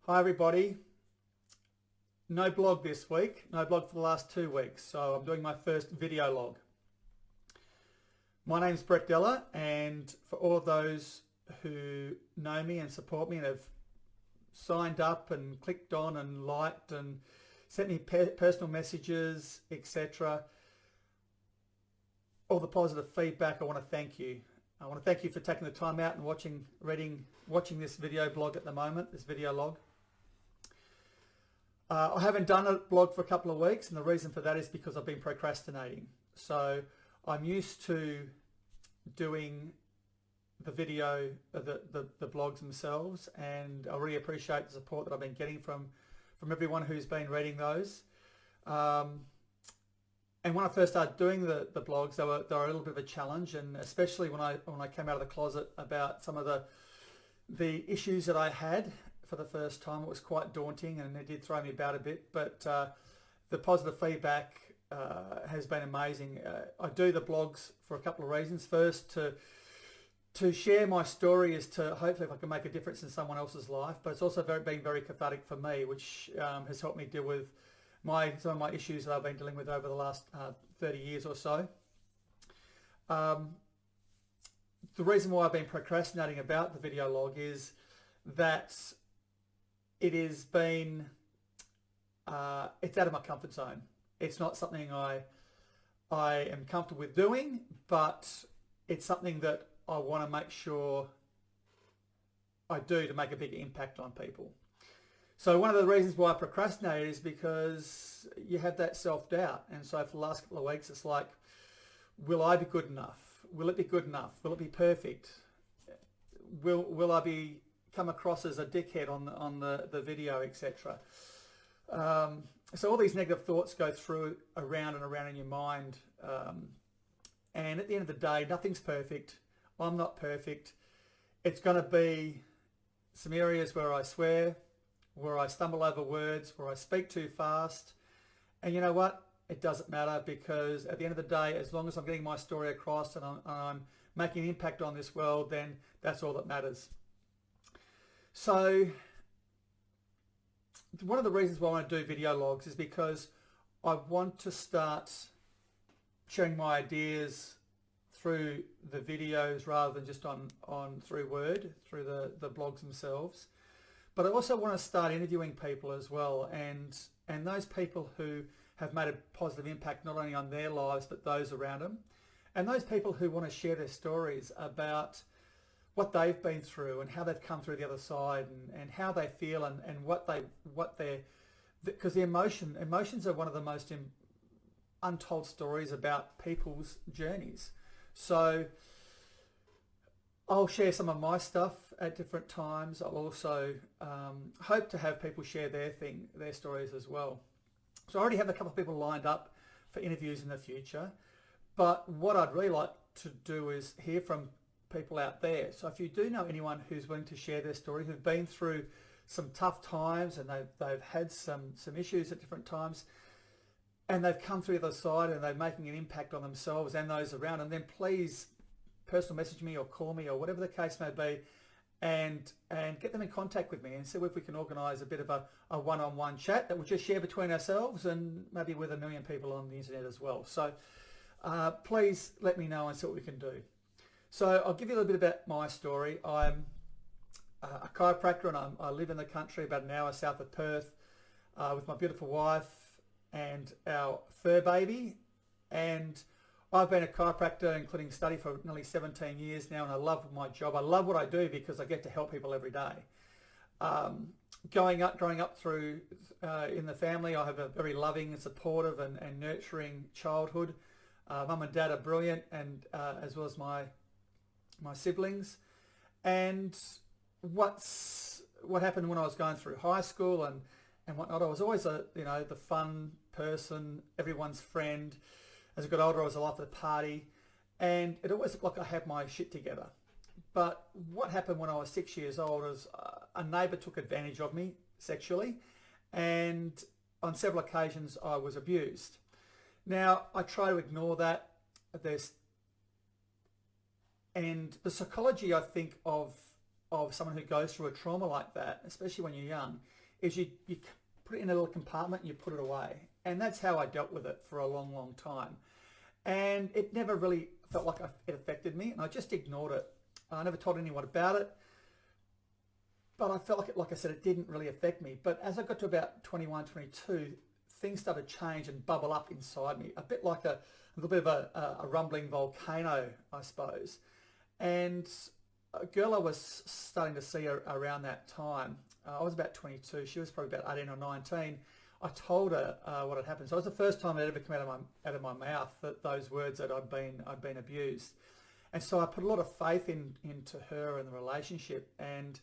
Hi everybody. No blog this week, no blog for the last 2 weeks, so I'm doing my first video log. My name's Brett Deller, and for all of those who know me and support me and have signed up and clicked on and liked and sent me personal messages, etc., all the positive feedback, I want to thank you. I want to thank you for taking the time out and watching this video blog at the moment, this video log. I haven't done a blog for a couple of weeks, and the reason for that is because I've been procrastinating. So I'm used to doing the video, the blogs themselves, and I really appreciate the support that I've been getting from everyone who's been reading those. And when I first started doing the blogs, they were a little bit of a challenge, and especially when I came out of the closet about some of the issues that I had for the first time, it was quite daunting, and it did throw me about a bit. But the positive feedback has been amazing. I do the blogs for a couple of reasons. First, to share my story is to hopefully if I can make a difference in someone else's life, but it's also been very cathartic for me, which has helped me deal with some of my issues that I've been dealing with over the last 30 years or so. The reason why I've been procrastinating about the video log is that it has been, it's out of my comfort zone. It's not something I am comfortable with doing, but it's something that I want to make sure I do to make a bigger impact on people. So one of the reasons why I procrastinate is because you have that self-doubt. And so for the last couple of weeks, it's like, will I be good enough? Will it be good enough? Will it be perfect? Will I come across as a dickhead on the video, etc.? So all these negative thoughts go through around and around in your mind. And at the end of the day, nothing's perfect. I'm not perfect. It's going to be some areas where I swear, where I stumble over words, where I speak too fast. And you know what? It doesn't matter, because at the end of the day, as long as I'm getting my story across and I'm making an impact on this world, then that's all that matters. So one of the reasons why I want to do video logs is because I want to start sharing my ideas through the videos rather than just through Word, through the blogs themselves. But I also want to start interviewing people as well, and those people who have made a positive impact not only on their lives but those around them, and those people who want to share their stories about what they've been through and how they've come through the other side, and how they feel and what they're, because the emotions are one of the most untold stories about people's journeys. So I'll share some of my stuff at different times. I'll also hope to have people share their stories as well. So I already have a couple of people lined up for interviews in the future, but what I'd really like to do is hear from people out there. So if you do know anyone who's willing to share their story, who've been through some tough times and they've had some issues at different times, and they've come through the other side and they're making an impact on themselves and those around, and then please personal message me or call me or whatever the case may be, and get them in contact with me and see if we can organise a bit of a one-on-one chat that we'll just share between ourselves and maybe with 1 million people on the internet as well. So please let me know and see what we can do. So I'll give you a little bit about my story. I'm a chiropractor, and I live in the country about an hour south of Perth with my beautiful wife and our fur baby. And I've been a chiropractor, including study, for nearly 17 years now, and I love my job. I love what I do because I get to help people every day. Growing up through in the family, I have a very loving and supportive and nurturing childhood. Mum and Dad are brilliant, and as well as my siblings. And what happened when I was going through high school and whatnot, I was always the fun person, everyone's friend. As I got older, I was the life of the party, and it always looked like I had my shit together. But what happened when I was 6 years old is a neighbour took advantage of me sexually, and on several occasions I was abused. Now, I try to ignore that. And the psychology, I think, of of someone who goes through a trauma like that, especially when you're young, is you put it in a little compartment and you put it away. And that's how I dealt with it for a long, long time. And it never really felt like it affected me, and I just ignored it. I never told anyone about it, but I felt like I said, it didn't really affect me. But as I got to about 21, 22, things started to change and bubble up inside me, a bit like a little bit of a rumbling volcano, I suppose. And a girl I was starting to see around that time, I was about 22, she was probably about 18 or 19, I told her what had happened. So it was the first time it ever come out of my mouth, that those words that I'd been abused. And so I put a lot of faith into her and the relationship, and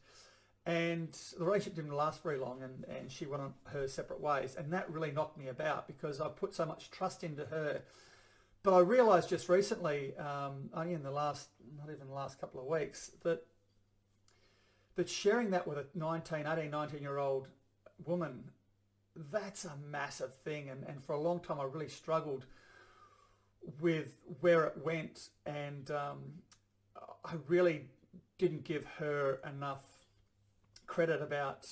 the relationship didn't last very long, and she went on her separate ways, and that really knocked me about because I put so much trust into her. But I realised just recently, only in the last, not even the last couple of weeks, that sharing that with a 19-year-old woman, that's a massive thing. And for a long time I really struggled with where it went, and I really didn't give her enough credit about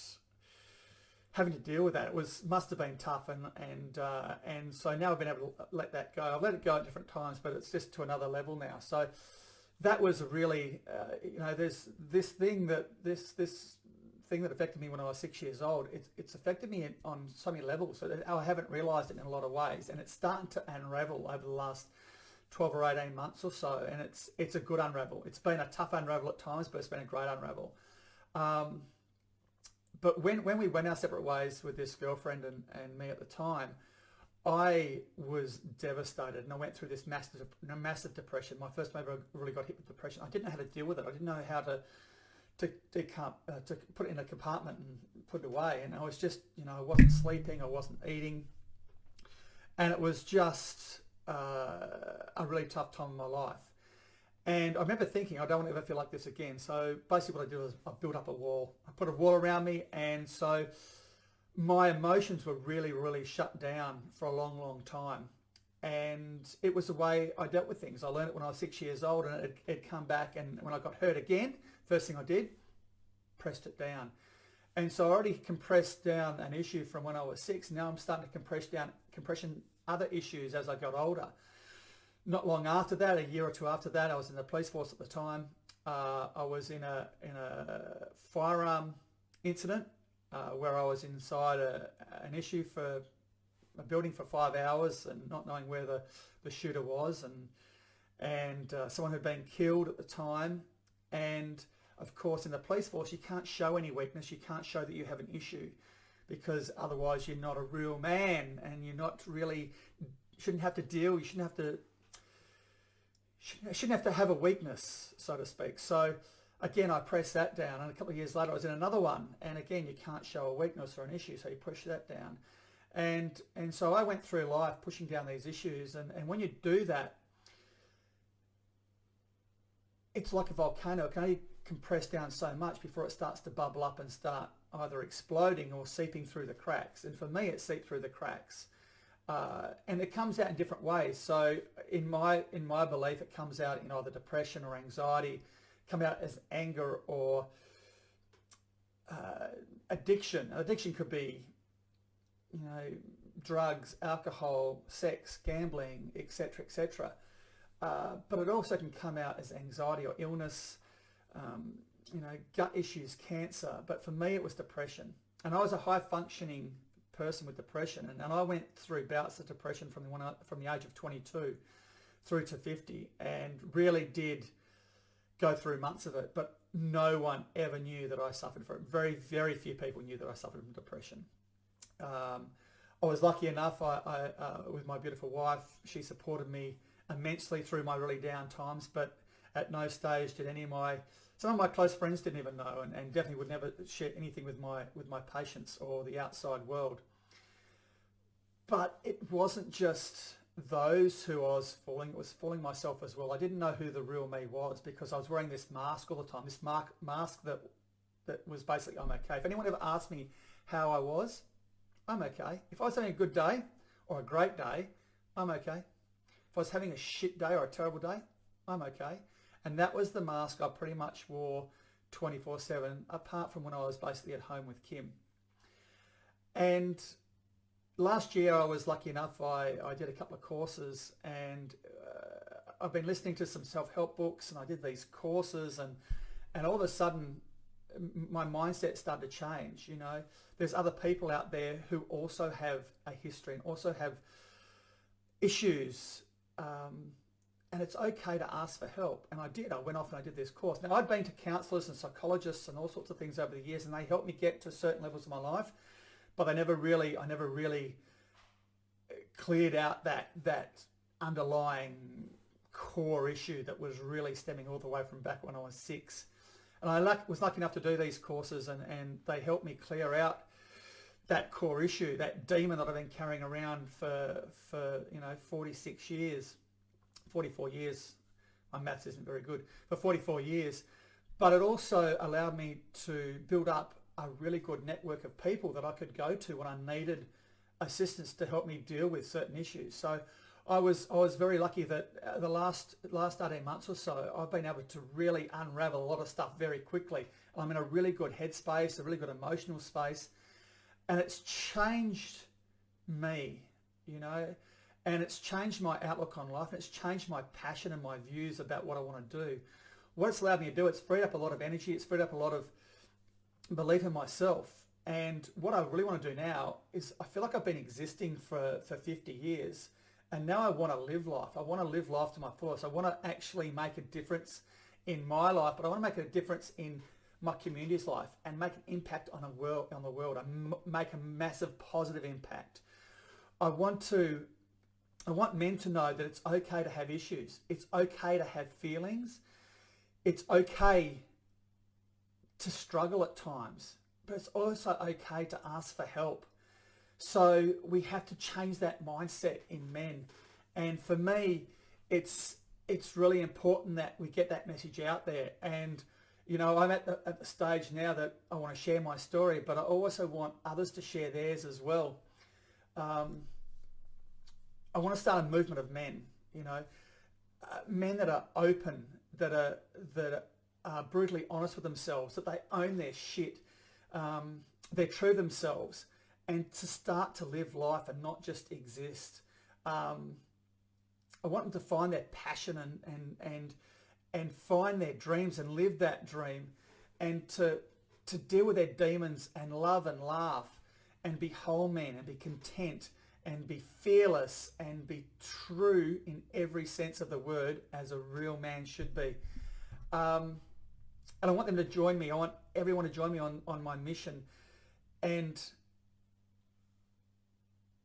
having to deal with that. It must have been tough, and so now I've been able to let that go. I've let it go at different times, but it's just to another level now. So that was really, there's this thing that affected me when I was 6 years old. It's affected me on so many levels. So I haven't realised it in a lot of ways, and it's starting to unravel over the last 12 or 18 months or so, and it's a good unravel. It's been a tough unravel at times, but it's been a great unravel. But when we went our separate ways with this girlfriend and me at the time, I was devastated, and I went through this massive depression. My first time I really got hit with depression. I didn't know how to deal with it. I didn't know how to put it in a compartment and put it away. And I was just, I wasn't sleeping, I wasn't eating, and it was just a really tough time in my life. And I remember thinking, I don't want to ever feel like this again. So basically what I did was I built up a wall. I put a wall around me, and so my emotions were really, really shut down for a long, long time. And it was the way I dealt with things. I learned it when I was 6 years old, and it'd come back. And when I got hurt again, first thing I did, pressed it down. And so I already compressed down an issue from when I was 6. Now I'm starting to compression other issues as I got older. Not long after that, a year or two after that, I was in the police force at the time. I was in a firearm incident where I was inside an issue for a building for 5 hours and not knowing where the shooter was, and someone had been killed at the time. And of course, in the police force, you can't show any weakness. You can't show that you have an issue, because otherwise you're not a real man, and you're not really, shouldn't have to have a weakness, so to speak. So again, I pressed that down, and a couple of years later I was in another one, and again, you can't show a weakness or an issue, so you push that down. And so I went through life pushing down these issues, and when you do that, it's like a volcano. It can only compress down so much before it starts to bubble up and start either exploding or seeping through the cracks. And for me, it seeped through the cracks. And it comes out in different ways. So in my belief, it comes out in either depression or anxiety, come out as anger or addiction. Addiction could be, drugs, alcohol, sex, gambling, etc., etc. But it also can come out as anxiety or illness, gut issues, cancer. But for me, it was depression. And I was a high-functioning person with depression, and I went through bouts of depression from the age of 22 through to 50, and really did go through months of it, but no one ever knew that I suffered from it. Very, very few people knew that I suffered from depression. I was lucky enough, I with my beautiful wife, she supported me immensely through my really down times, but at no stage did some of my close friends didn't even know, and definitely would never share anything with my patients or the outside world. But it wasn't just those who I was fooling, it was fooling myself as well. I didn't know who the real me was, because I was wearing this mask all the time, this mask that was basically, I'm okay. If anyone ever asked me how I was, I'm okay. If I was having a good day or a great day, I'm okay. If I was having a shit day or a terrible day, I'm okay. And that was the mask I pretty much wore 24/7, apart from when I was basically at home with Kim. And last year I was lucky enough, I did a couple of courses, and I've been listening to some self-help books, and I did these courses, and all of a sudden my mindset started to change. You know, there's other people out there who also have a history and also have issues, and it's okay to ask for help. And I did. I went off and I did this course. Now, I'd been to counsellors and psychologists and all sorts of things over the years, and they helped me get to certain levels of my life, but I never really cleared out that underlying core issue that was really stemming all the way from back when I was 6. And I was lucky enough to do these courses, and they helped me clear out that core issue, that demon that I've been carrying around for 46 years, 44 years. My maths isn't very good, for 44 years. But it also allowed me to build up a really good network of people that I could go to when I needed assistance to help me deal with certain issues. So I was very lucky that the last 18 months or so, I've been able to really unravel a lot of stuff very quickly. I'm in a really good headspace, a really good emotional space, and it's changed me, you know, and it's changed my outlook on life, and it's changed my passion and my views about what I want to do. What it's allowed me to do, it's freed up a lot of energy, it's freed up a lot of belief in myself. And what I really want to do now is, I feel like I've been existing for 50 years, and now I want to live life. I want to live life to my fullest. I want to actually make a difference in my life, but I want to make a difference in my community's life and make an impact on the world, and make a massive positive impact. I want men to know that it's okay to have issues. It's okay to have feelings. It's okay to struggle at times, but it's also okay to ask for help. So we have to change that mindset in men. And for me, it's really important that we get that message out there. And, you know, I'm at the stage now that I want to share my story, but I also want others to share theirs as well. I want to start a movement of men, you know, men that are open, that are brutally honest with themselves, that they own their shit, they're true themselves, and to start to live life and not just exist. I want them to find their passion and find their dreams and live that dream, and to deal with their demons and love and laugh and be whole men and be content and be fearless and be true in every sense of the word, as a real man should be. And I want them to join me. I want everyone to join me on my mission. And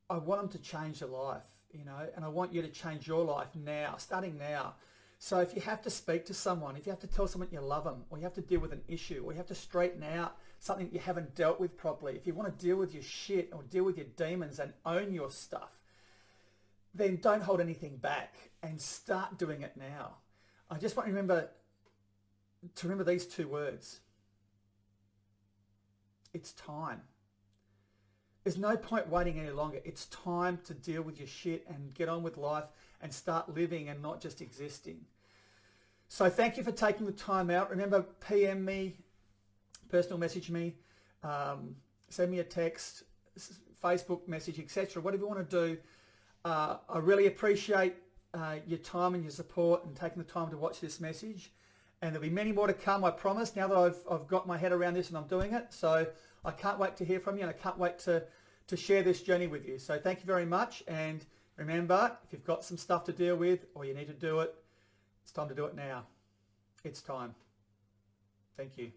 I want them to change their life, you know, and I want you to change your life now, starting now. So if you have to speak to someone, if you have to tell someone you love them, or you have to deal with an issue, or you have to straighten out something you haven't dealt with properly, if you want to deal with your shit or deal with your demons and own your stuff, then don't hold anything back and start doing it now. I just want you to remember these 2 words. It's time. There's no point waiting any longer. It's time to deal with your shit and get on with life and start living and not just existing. So thank you for taking the time out. Remember, PM me, personal message me, send me a text, Facebook message, etc. Whatever you want to do. I really appreciate your time and your support and taking the time to watch this message. And there'll be many more to come, I promise, now that I've got my head around this and I'm doing it. So I can't wait to hear from you, and I can't wait to share this journey with you. So thank you very much. And remember, if you've got some stuff to deal with or you need to do it, it's time to do it now. It's time. Thank you.